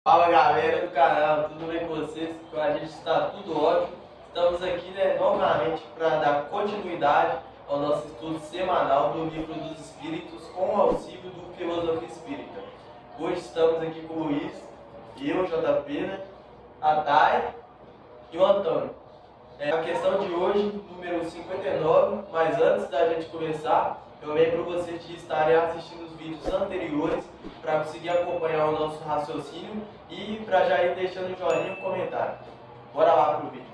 Fala galera do canal, tudo bem com vocês? Com a gente está tudo ótimo. Estamos aqui novamente para dar continuidade ao nosso estudo semanal do Livro dos Espíritos com o auxílio do Filosofia Espírita. Hoje estamos aqui com o Luiz, eu, JP, a Thay e o Antônio. A questão de hoje, número 59, mas antes da gente começar, eu lembro vocês de estarem assistindo os vídeos anteriores para conseguir acompanhar o nosso raciocínio e para já ir deixando o joinha e um comentário. Bora lá pro vídeo.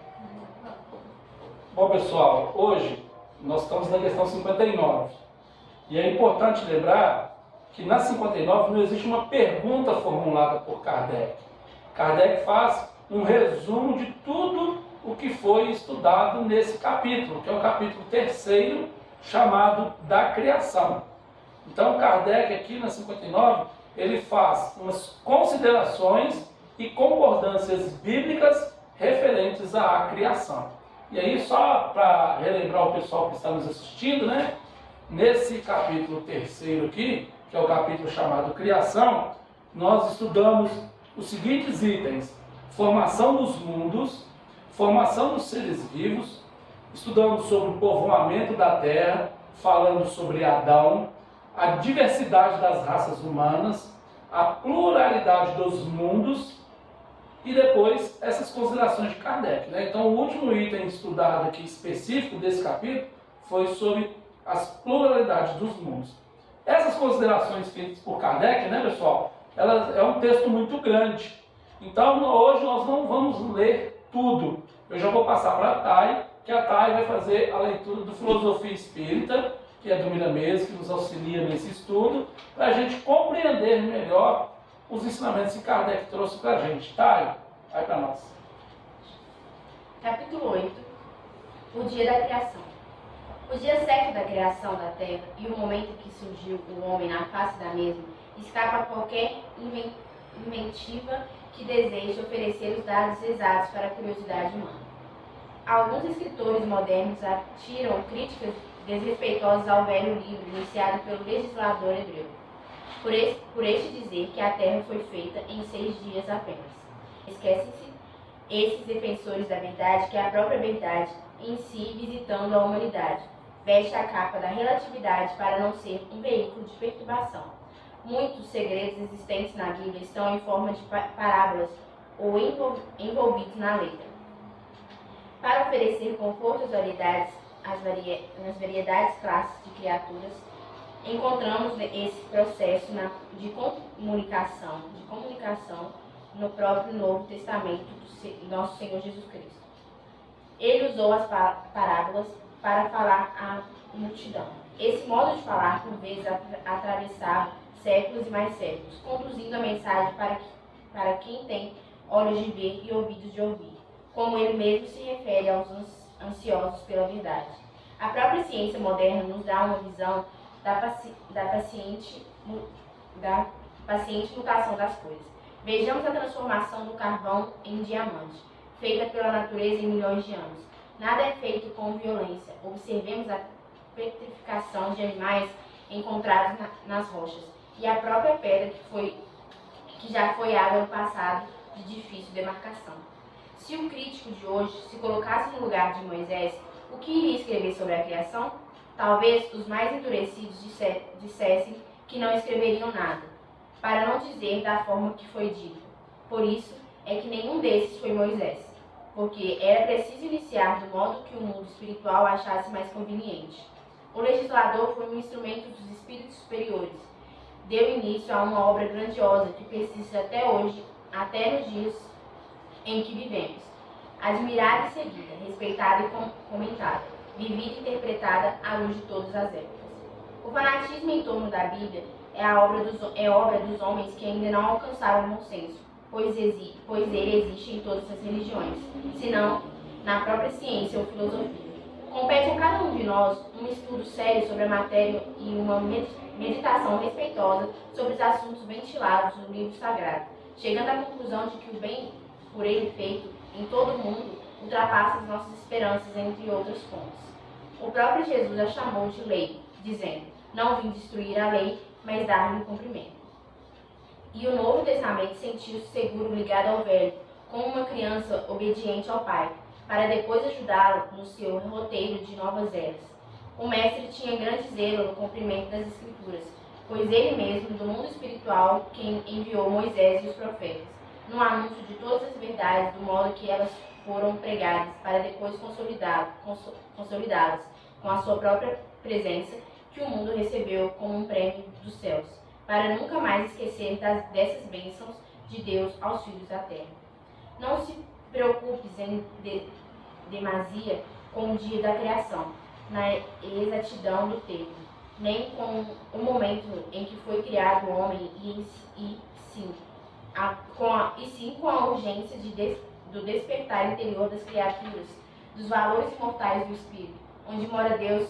Bom, pessoal, hoje nós estamos na questão 59. E é importante lembrar que na 59 não existe uma pergunta formulada por Kardec. Kardec faz um resumo de tudo o que foi estudado nesse capítulo, que é o capítulo 3º, chamado da criação. Então, Kardec aqui na 59, ele faz umas considerações e concordâncias bíblicas referentes à criação. E aí, só para relembrar o pessoal que está nos assistindo, nesse capítulo 3º aqui, que é o capítulo chamado Criação, nós estudamos os seguintes itens: formação dos mundos, formação dos seres vivos, estudamos sobre o povoamento da Terra, falando sobre Adão, a diversidade das raças humanas, a pluralidade dos mundos e depois essas considerações de Kardec. Então, o último item estudado aqui específico desse capítulo foi sobre as pluralidades dos mundos. Essas considerações feitas por Kardec, pessoal, é um texto muito grande. Então, hoje nós não vamos ler tudo. Eu já vou passar para a Thay, que a Thay vai fazer a leitura do Filosofia Espírita, que é do Miramês, que nos auxilia nesse estudo, para a gente compreender melhor os ensinamentos que Kardec trouxe para a gente. Thay, vai para nós. Capítulo 8. O dia da criação. O dia certo da criação da Terra e o momento em que surgiu o homem na face da mesma escapa a qualquer inventiva que deseje oferecer os dados exatos para a curiosidade humana. Alguns escritores modernos atiram críticas desrespeitosas ao velho livro iniciado pelo legislador hebreu, por este dizer que a Terra foi feita em 6 dias apenas. Esquecem-se esses defensores da verdade que a própria verdade em si, visitando a humanidade, veste a capa da relatividade para não ser um veículo de perturbação. Muitos segredos existentes na Bíblia estão em forma de parábolas ou envolvidos na letra. Para oferecer conforto às nas variedades classes de criaturas, encontramos esse processo de comunicação no próprio Novo Testamento do nosso Senhor Jesus Cristo. Ele usou as parábolas para falar à multidão. Esse modo de falar, por vezes, atravessava séculos e mais séculos, conduzindo a mensagem para quem tem olhos de ver e ouvidos de ouvir, como ele mesmo se refere aos ansiosos pela verdade. A própria ciência moderna nos dá uma visão da paciente mutação das coisas. Vejamos a transformação do carvão em diamante, feita pela natureza em milhões de anos. Nada é feito com violência. Observemos a petrificação de animais encontrados nas rochas e a própria pedra que já foi água no passado de difícil demarcação. Se o crítico de hoje se colocasse no lugar de Moisés, o que iria escrever sobre a criação? Talvez os mais endurecidos dissessem que não escreveriam nada, para não dizer da forma que foi dito. Por isso é que nenhum desses foi Moisés, porque era preciso iniciar do modo que o mundo espiritual achasse mais conveniente. O legislador foi um instrumento dos espíritos superiores. Deu início a uma obra grandiosa que persiste até hoje, até nos dias em que vivemos. Admirada e seguida, respeitada e comentada, vivida e interpretada à luz de todas as épocas. O fanatismo em torno da Bíblia é obra dos homens que ainda não alcançaram o bom senso, pois ele existe em todas as religiões, senão na própria ciência ou filosofia. Compete a cada um de nós um estudo sério sobre a matéria e uma meditação respeitosa sobre os assuntos ventilados no livro sagrado, chegando à conclusão de que o bem por ele feito em todo o mundo ultrapassa as nossas esperanças, entre outras fontes. O próprio Jesus a chamou de lei, dizendo: não vim destruir a lei, mas dar-lhe cumprimento. E o Novo Testamento sentiu-se seguro ligado ao Velho, como uma criança obediente ao Pai, para depois ajudá-lo no seu roteiro de novas eras. O Mestre tinha grande zelo no cumprimento das Escrituras, pois ele mesmo, do mundo espiritual, quem enviou Moisés e os profetas, no anúncio de todas as verdades, do modo que elas foram pregadas, para depois consolidá-las com a sua própria presença, que o mundo recebeu como um prêmio dos céus, para nunca mais esquecer dessas bênçãos de Deus aos filhos da terra. Não se preocupes em demasia com o dia da criação, na exatidão do tempo, nem com o momento em que foi criado o homem, e sim com a urgência do despertar interior das criaturas, dos valores imortais do Espírito, onde mora Deus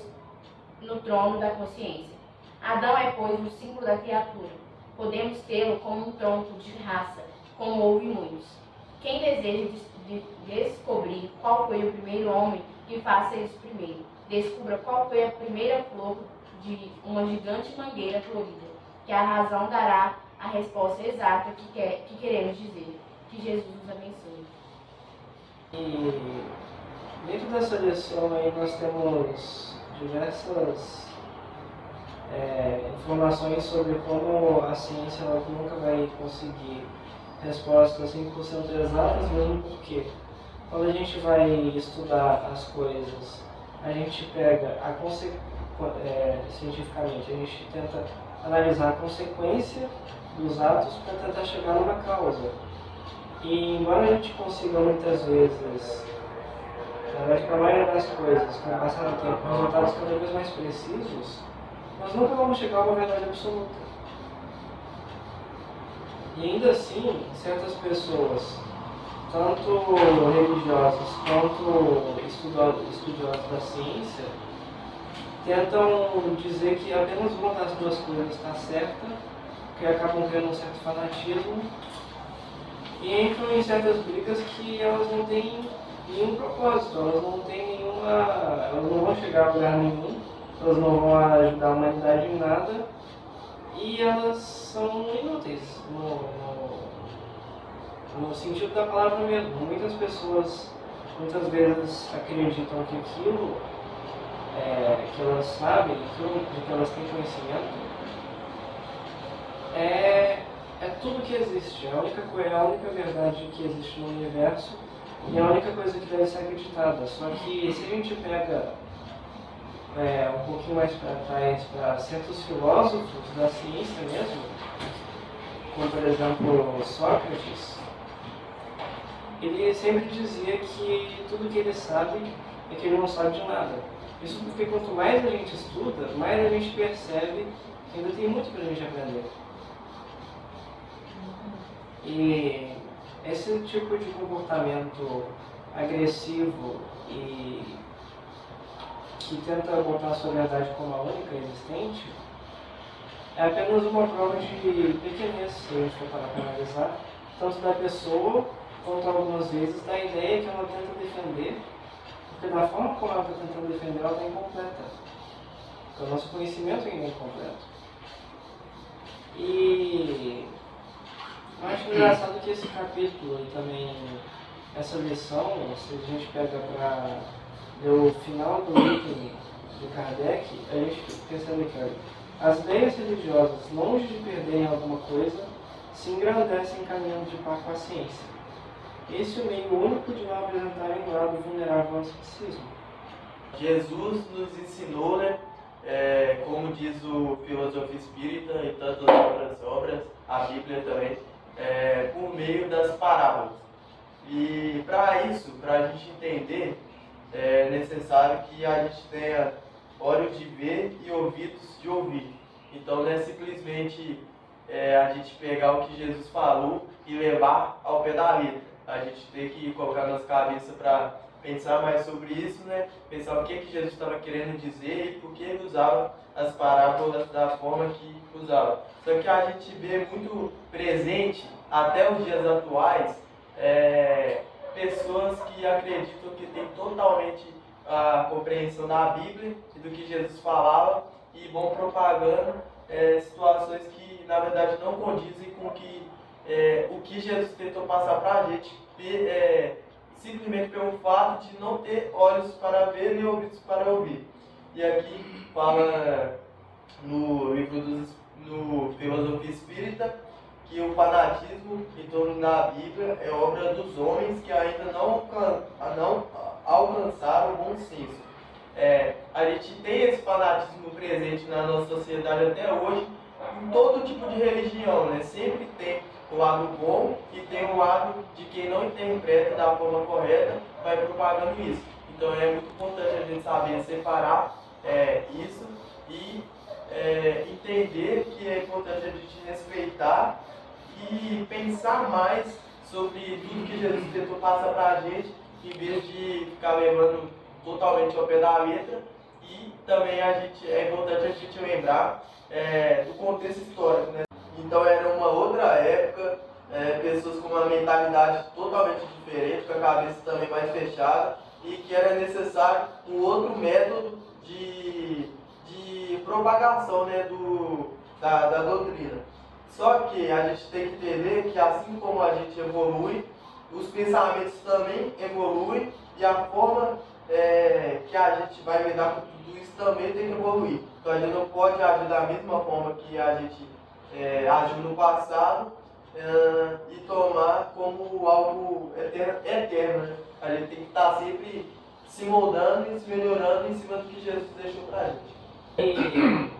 no trono da consciência. Adão é, pois, o símbolo da criatura. Podemos tê-lo como um tronco de raça, como houve muitos. Quem deseja descobrir qual foi o primeiro homem, que faça isso primeiro. Descubra qual foi a primeira flor de uma gigante mangueira florida, que a razão dará a resposta exata que queremos dizer. Que Jesus nos abençoe. E dentro dessa lição aí nós temos diversas informações sobre como a ciência ela nunca vai conseguir respostas 100% exatas, mesmo porque quando a gente vai estudar as coisas, a gente pega cientificamente, a gente tenta analisar a consequência dos atos para tentar chegar numa causa. E embora a gente consiga muitas vezes, na verdade, para a maioria das coisas, com o passar do tempo, resultados cada vez mais precisos, nós nunca vamos chegar a uma verdade absoluta. E ainda assim, certas pessoas, tanto religiosas quanto estudiosas da ciência, tentam dizer que apenas uma das duas coisas está certa, que acabam criando um certo fanatismo, e entram em certas brigas que elas não têm nenhum propósito, elas não vão chegar a lugar nenhum, elas não vão ajudar a humanidade em nada, e elas são inúteis no sentido da palavra mesmo. Muitas pessoas muitas vezes acreditam que aquilo que elas sabem, aquilo de que elas têm conhecimento, é tudo que existe, é a única verdade que existe no universo e é a única coisa que deve ser acreditada. Só que se a gente pega um pouquinho mais para trás, para certos filósofos da ciência mesmo, como por exemplo Sócrates, ele sempre dizia que tudo que ele sabe é que ele não sabe de nada. Isso porque quanto mais a gente estuda, mais a gente percebe que ainda tem muito para a gente aprender. E esse tipo de comportamento agressivo e que tenta botar a sua verdade como a única existente é apenas uma prova de pequenez, se a gente for parar para analisar, tanto da pessoa quanto algumas vezes da ideia que ela tenta defender, porque da forma como ela está tentando defender, ela está incompleta. Então, o nosso conhecimento ainda é incompleto. E eu acho engraçado que esse capítulo e também essa lição, se a gente pega para ler o final do item de Kardec, a gente percebe que as ideias religiosas, longe de perderem alguma coisa, se engrandecem caminhando de par com a ciência. Esse é o meio único de não apresentarem um lado vulnerável ao ceticismo. Jesus nos ensinou, como diz o Filosofia Espírita e tantas outras obras, a Bíblia também, por meio das parábolas. E para isso, para a gente entender, é necessário que a gente tenha olhos de ver e ouvidos de ouvir. Então não é simplesmente a gente pegar o que Jesus falou e levar ao pé da letra. A gente tem que colocar nossa cabeça para pensar mais sobre isso, Pensar o que Jesus estava querendo dizer e por que ele usava as parábolas da forma que usava. Só que a gente vê muito presente, até os dias atuais, pessoas que acreditam que têm totalmente a compreensão da Bíblia e do que Jesus falava e vão propagando situações que na verdade não condizem com o que Jesus tentou passar para a gente, simplesmente pelo fato de não ter olhos para ver nem ouvidos para ouvir. E aqui fala no livro no Filosofia Espírita que o fanatismo em torno da Bíblia é obra dos homens que ainda não alcançaram o bom senso. A gente tem esse fanatismo presente na nossa sociedade até hoje, em todo tipo de religião, né? Sempre tem o lado bom e tem o lado de quem não interpreta da forma correta, vai propagando isso. Então é muito importante a gente saber separar isso e entender que é importante a gente respeitar e pensar mais sobre tudo que Jesus tentou passar para a gente, em vez de ficar levando totalmente ao pé da letra. E também é importante a gente lembrar do contexto histórico, né? Então era uma outra época, pessoas com uma mentalidade totalmente diferente, com a cabeça também mais fechada, e que era necessário um outro método de propagação, né, da doutrina. Só que a gente tem que entender que assim como a gente evolui, os pensamentos também evoluem e a forma que a gente vai lidar com tudo isso também tem que evoluir. Então a gente não pode agir da mesma forma que a gente agiu no passado e tomar como algo eterno, né? A gente tem que estar sempre se moldando e se melhorando em cima do que Jesus deixou pra gente. E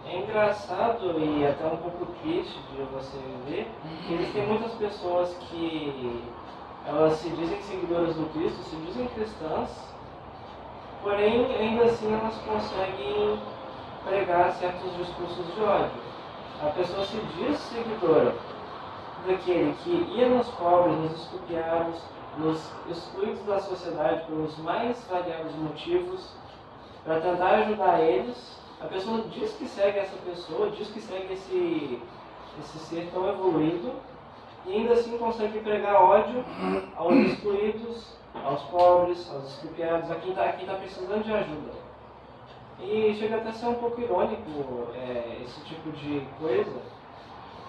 é engraçado e até um pouco triste de você ver que existem muitas pessoas que elas se dizem seguidoras do Cristo, se dizem cristãs, porém ainda assim elas conseguem pregar certos discursos de ódio. A pessoa se diz seguidora daquele que ia nos pobres, nos expropriados, nos excluídos da sociedade pelos mais variados motivos, para tentar ajudar eles. A pessoa diz que segue essa pessoa, diz que segue esse ser tão evoluído, e ainda assim consegue pregar ódio aos excluídos, aos pobres, aos expropriados, a quem está precisando de ajuda. E chega até a ser um pouco irônico esse tipo de coisa,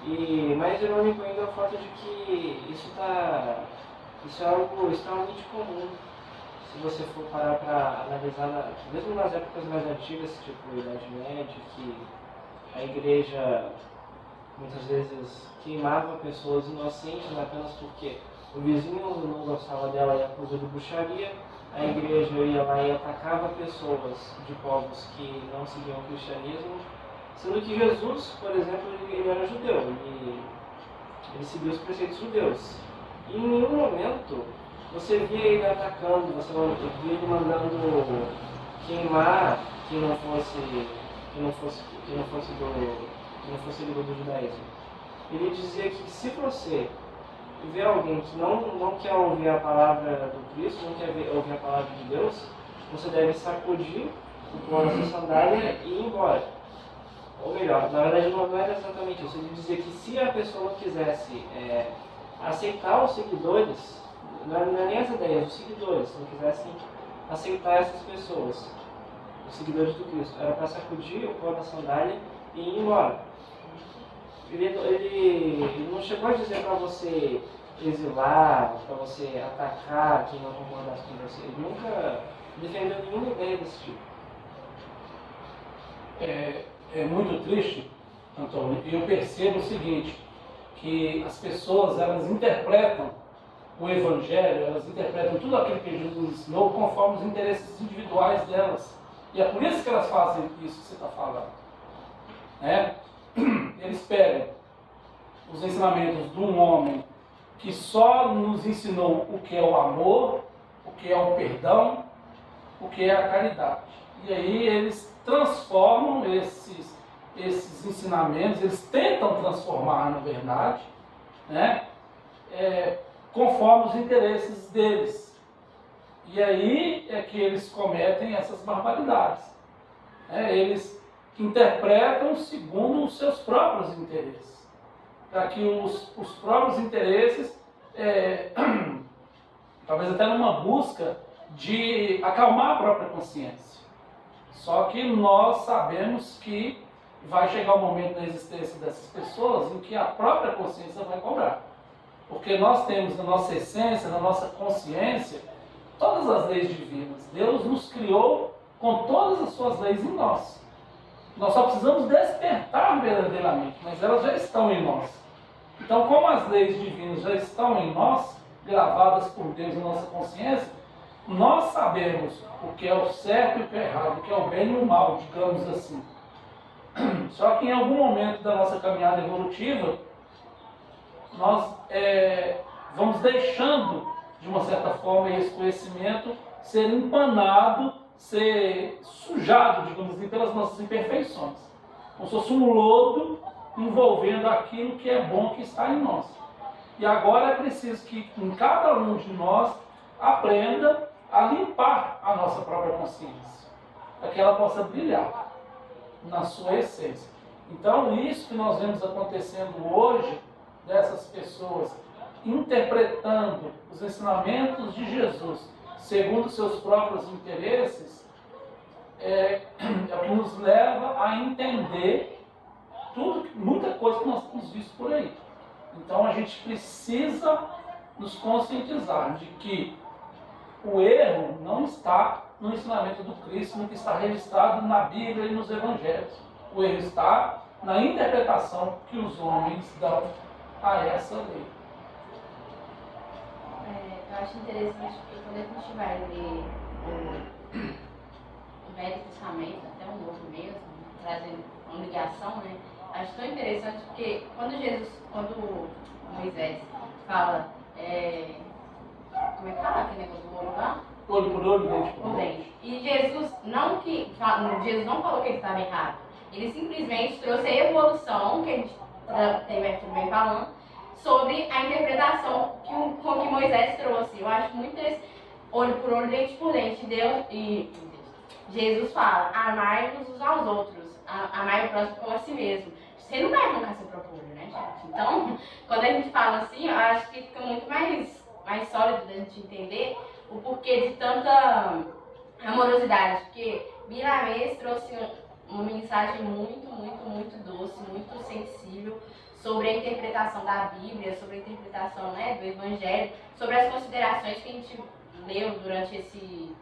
e mais irônico ainda é o fato de que isso é algo extremamente comum. Se você for parar para analisar, mesmo nas épocas mais antigas, tipo Idade Média, que a igreja muitas vezes queimava pessoas inocentes apenas porque o vizinho não gostava dela e acusou de bruxaria, a igreja ia lá e atacava pessoas de povos que não seguiam o cristianismo, sendo que Jesus, por exemplo, ele era judeu, ele seguia os preceitos judeus. E em nenhum momento você via ele atacando, você via ele mandando queimar quem não fosse do judaísmo. Ele dizia que se você vê alguém que não quer ouvir a palavra do Cristo, não quer ouvir a palavra de Deus, você deve sacudir o pó da sua sandália e ir embora. Ou melhor, na verdade não era exatamente isso. Ele dizia que se a pessoa quisesse aceitar os seguidores, não é nem as ideias, os seguidores, se não quisessem aceitar essas pessoas, os seguidores do Cristo, era para sacudir o pó da sandália e ir embora. Ele não chegou a dizer para você exilar, para você atacar quem não concordasse com você. Ele nunca defendeu nenhuma ideia desse tipo. É muito triste, Antônio, e eu percebo o seguinte, que as pessoas, elas interpretam o Evangelho, elas interpretam tudo aquilo que Jesus ensinou conforme os interesses individuais delas. E é por isso que elas fazem isso que você está falando. Eles pegam os ensinamentos de um homem que só nos ensinou o que é o amor, o que é o perdão, o que é a caridade. E aí eles transformam esses ensinamentos, eles tentam transformar na verdade, conforme os interesses deles. E aí é que eles cometem essas barbaridades. Eles interpretam segundo os seus próprios interesses, para que os próprios interesses, talvez até numa busca de acalmar a própria consciência. Só que nós sabemos que vai chegar um momento na existência dessas pessoas em que a própria consciência vai cobrar. Porque nós temos na nossa essência, na nossa consciência, todas as leis divinas. Deus nos criou com todas as suas leis em nós. Nós só precisamos despertar verdadeiramente, mas elas já estão em nós. Então, como as leis divinas já estão em nós, gravadas por Deus na nossa consciência, nós sabemos o que é o certo e o que é errado, o que é o bem e o mal, digamos assim. Só que em algum momento da nossa caminhada evolutiva, nós vamos deixando, de uma certa forma, esse conhecimento ser empanado, ser sujado, digamos assim, pelas nossas imperfeições. Como se fosse um lodo envolvendo aquilo que é bom que está em nós. E agora é preciso que em cada um de nós aprenda a limpar a nossa própria consciência, para que ela possa brilhar na sua essência. Então, isso que nós vemos acontecendo hoje, dessas pessoas interpretando os ensinamentos de Jesus segundo seus próprios interesses, é o que nos leva a entender muita coisa que nós temos visto por aí. Então a gente precisa nos conscientizar de que o erro não está no ensinamento do Cristo, no que está registrado na Bíblia e nos Evangelhos. O erro está na interpretação que os homens dão a essa lei. Eu acho interessante porque quando a gente vai ler o Velho Testamento, até o Novo mesmo, trazendo uma ligação, né? Acho tão interessante porque quando Moisés fala, como é que fala aquele negócio do olho lá? Olho por olho, dente por dente. E Jesus não falou que ele estava errado. Ele simplesmente trouxe a evolução, que a gente vem falando, sobre a interpretação com que Moisés trouxe. Eu acho muito interessante. Olho por olho, dente por dente. Deus e Jesus fala, amai-vos uns aos outros, amai o próximo como a si mesmo. Você não vai arrancar seu próprio olho, né, gente? Então, quando a gente fala assim, eu acho que fica muito mais sólido da gente entender o porquê de tanta amorosidade. Porque Miramês trouxe uma mensagem muito, muito, muito doce, muito sensível sobre a interpretação da Bíblia, sobre a interpretação, né, do Evangelho, sobre as considerações que a gente leu durante esse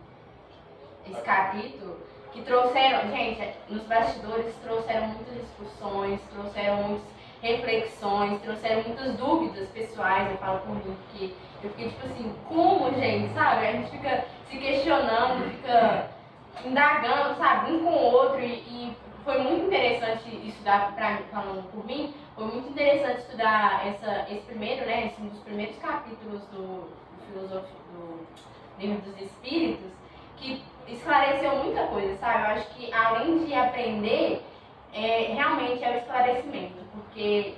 capítulo, que trouxeram, gente, nos bastidores trouxeram muitas discussões, trouxeram muitas reflexões, trouxeram muitas dúvidas pessoais, eu falo por mim, porque eu fiquei tipo assim, como, gente, sabe? A gente fica se questionando, fica indagando, sabe, um com o outro, e foi muito interessante estudar, pra mim, falando por mim, foi muito interessante estudar esse primeiro, né, esse um dos primeiros capítulos do Livro dos Espíritos, que esclareceu muita coisa, sabe? Eu acho que além de aprender, realmente é o esclarecimento, porque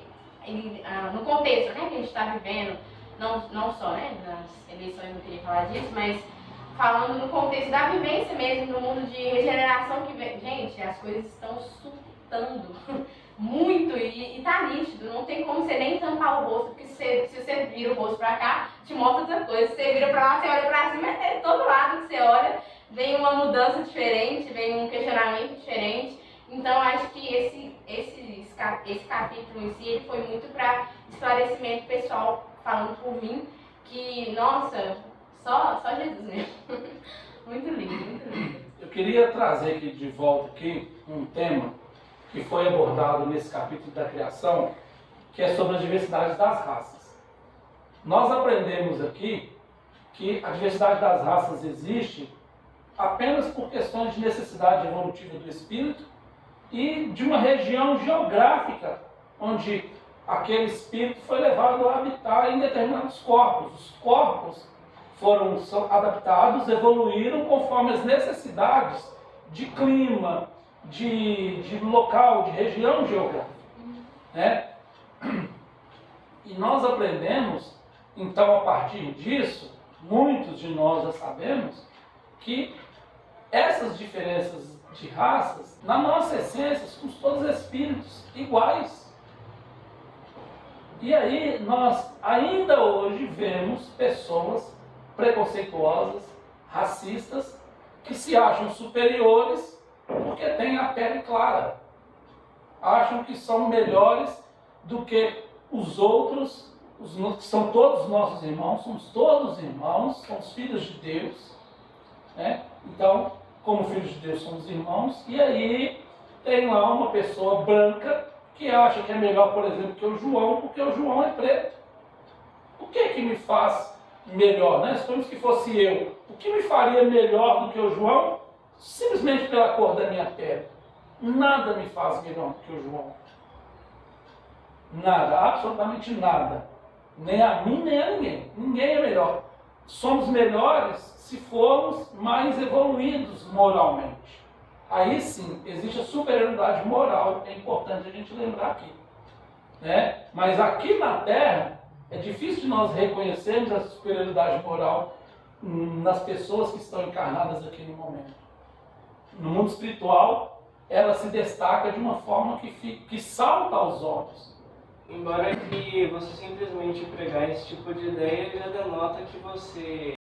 no contexto, né, que a gente está vivendo, não só, né, nas eleições, não queria falar disso, mas falando no contexto da vivência mesmo, no mundo de regeneração que vem. Gente, as coisas estão surtando muito e tá nítido, não tem como você nem tampar o rosto, porque se você vira o rosto pra cá, te mostra outra coisa. Se você vira pra lá, você olha pra cima, é todo lado que você olha, vem uma mudança diferente, vem um questionamento diferente. Então, acho que esse capítulo em si, ele foi muito para esclarecimento pessoal, falando por mim, que, nossa, só Jesus mesmo. Muito lindo, muito lindo. Eu queria trazer aqui de volta um tema que foi abordado nesse capítulo da criação, que é sobre a diversidade das raças. Nós aprendemos aqui que a diversidade das raças existe apenas por questões de necessidade evolutiva do espírito e de uma região geográfica onde aquele espírito foi levado a habitar em determinados corpos. Os corpos foram adaptados, evoluíram conforme as necessidades de clima, de local, de região geográfica, né? E nós aprendemos, então, a partir disso, muitos de nós já sabemos que essas diferenças de raças, na nossa essência, somos todos espíritos iguais. E aí nós ainda hoje vemos pessoas preconceituosas, racistas, que se acham superiores porque têm a pele clara. acham que são melhores do que os outros, que são todos nossos irmãos, somos todos irmãos, somos filhos de Deus, né? Então, como filhos de Deus, somos irmãos, e aí tem lá uma pessoa branca que acha que é melhor, por exemplo, que o João, porque o João é preto. O que é que me faz melhor, né? Suponhamos que fosse eu. O que me faria melhor do que o João? Simplesmente pela cor da minha pele. Nada me faz melhor do que o João. Nada, absolutamente nada. Nem a mim, nem a ninguém. Ninguém é melhor. Somos melhores se formos mais evoluídos moralmente. Aí sim, existe a superioridade moral, que é importante a gente lembrar aqui, né? Mas aqui na Terra, é difícil de nós reconhecermos essa superioridade moral nas pessoas que estão encarnadas aqui no momento. No mundo espiritual, ela se destaca de uma forma que salta aos olhos. Embora que você simplesmente pregar esse tipo de ideia já denota que você